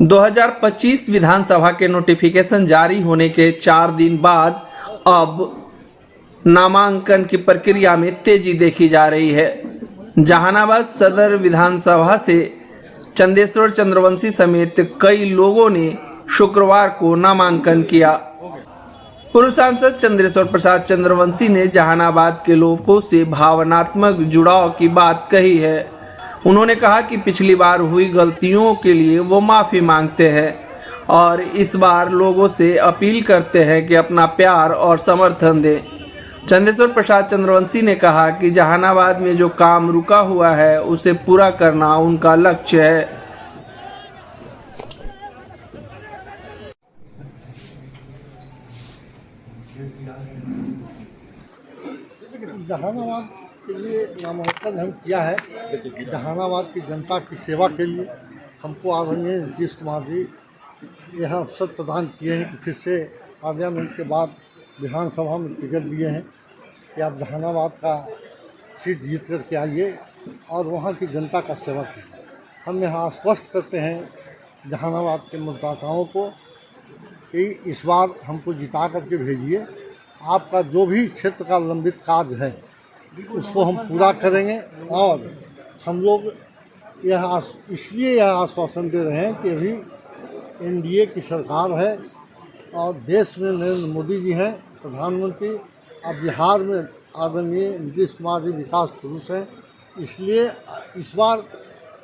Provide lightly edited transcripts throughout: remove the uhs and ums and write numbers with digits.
2025 विधानसभा के नोटिफिकेशन जारी होने के 4 दिन बाद अब नामांकन की प्रक्रिया में तेजी देखी जा रही है। जहानाबाद सदर विधानसभा से चंदेश्वर चंद्रवंशी समेत कई लोगों ने शुक्रवार को नामांकन किया। पूर्व सांसद चंद्रेश्वर प्रसाद चंद्रवंशी ने जहानाबाद के लोगों से भावनात्मक जुड़ाव की बात कही है। उन्होंने कहा कि पिछली बार हुई गलतियों के लिए वो माफ़ी मांगते हैं और इस बार लोगों से अपील करते हैं कि अपना प्यार और समर्थन दें। चंदेश्वर प्रसाद चंद्रवंशी ने कहा कि जहानाबाद में जो काम रुका हुआ है उसे पूरा करना उनका लक्ष्य है। जहानाबाद के लिए नामांकन हम किया है। जहानाबाद की जनता की सेवा के लिए हमको आदरणीय नीतीश कुमार जी यह अवसर प्रदान किए हैं कि फिर से पार्लियामेंट के बाद विधानसभा में टिकट दिए हैं कि आप जहानाबाद का सीट जीत करके आइए और वहाँ की जनता का सेवा कीजिए। हम यहाँ आश्वस्त करते हैं जहानाबाद के मतदाताओं को कि इस बार हमको जिता करके भेजिए। आपका जो भी क्षेत्र का लंबित कार्य है उसको हम पूरा करेंगे और हम लोग इसलिए यह आश्वासन दे रहे हैं कि अभी एनडीए की सरकार है और देश में नरेंद्र मोदी जी हैं प्रधानमंत्री, अब बिहार में आदरणीय नीतीश कुमार जी विकास पुरुष हैं। इसलिए इस बार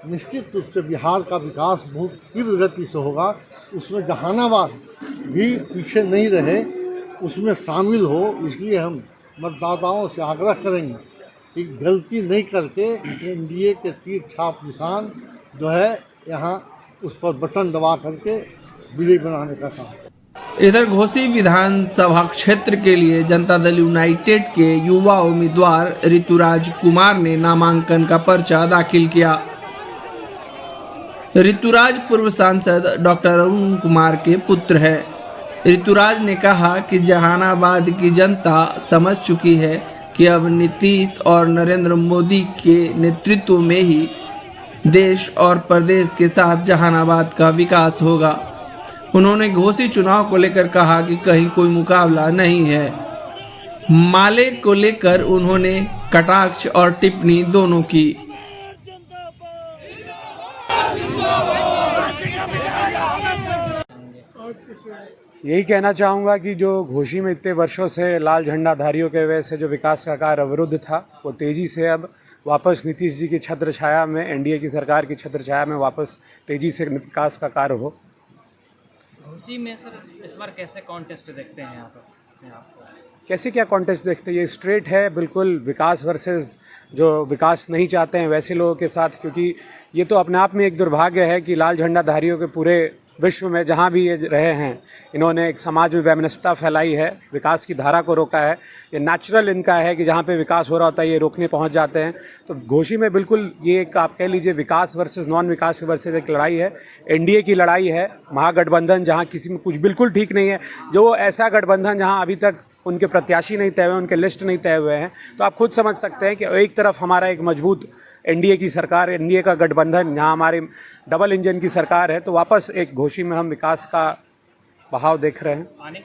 निश्चित रूप से बिहार का विकास बहुत तीव्र गति से होगा। उसमें जहानाबाद भी पीछे नहीं रहे, उसमें शामिल हो। इसलिए हम मतदाताओं से आग्रह करेंगे कि गलती नहीं करके एनडीए के तीर छाप निशान जो है यहाँ उस पर बटन दबा करके विजयी बनाने का काम। इधर घोसी विधानसभा क्षेत्र के लिए जनता दल यूनाइटेड के युवा उम्मीदवार ऋतुराज कुमार ने नामांकन का पर्चा दाखिल किया। ऋतुराज पूर्व सांसद डॉक्टर अरुण कुमार के पुत्र है। ऋतुराज ने कहा कि जहानाबाद की जनता समझ चुकी है कि अब नीतीश और नरेंद्र मोदी के नेतृत्व में ही देश और प्रदेश के साथ जहानाबाद का विकास होगा। उन्होंने घोसी चुनाव को लेकर कहा कि कहीं कोई मुकाबला नहीं है। माले को लेकर उन्होंने कटाक्ष और टिप्पणी दोनों की। यही कहना चाहूँगा कि जो घोसी में इतने वर्षों से लाल झंडाधारियों के वजह से जो विकास का कार्य अवरुद्ध था वो तेज़ी से अब वापस नीतीश जी की छत्र छाया में, एनडीए की सरकार की छत्र छाया में वापस तेज़ी से विकास का कार्य हो। घोसी में सर इस बार कैसे कॉन्टेस्ट देखते हैं यहाँ पर? कैसे क्या कॉन्टेस्ट देखते हैं? ये स्ट्रेट है बिल्कुल, विकास वर्सेस जो विकास नहीं चाहते हैं वैसे लोगों के साथ, क्योंकि ये तो अपने आप में एक दुर्भाग्य है कि लाल झंडाधारियों के पूरे विश्व में जहाँ भी ये रहे हैं इन्होंने एक समाज में वैमनस्यता फैलाई है, विकास की धारा को रोका है। ये नेचुरल इनका है कि जहाँ पे विकास हो रहा होता है ये रोकने पहुँच जाते हैं। तो घोसी में बिल्कुल ये एक आप कह लीजिए विकास वर्सेस नॉन विकास वर्सेस एक लड़ाई है, एनडीए की लड़ाई है। महागठबंधन जहाँ किसी में कुछ बिल्कुल ठीक नहीं है, जो ऐसा गठबंधन जहाँ अभी तक उनके प्रत्याशी नहीं तय हुए, उनके लिस्ट नहीं तय हुए हैं, तो आप खुद समझ सकते हैं कि एक तरफ हमारा एक मजबूत एनडीए की सरकार, एनडीए का गठबंधन, जहां हमारी डबल इंजन की सरकार है, तो वापस एक घोसी में हम विकास का बहाव देख रहे हैं।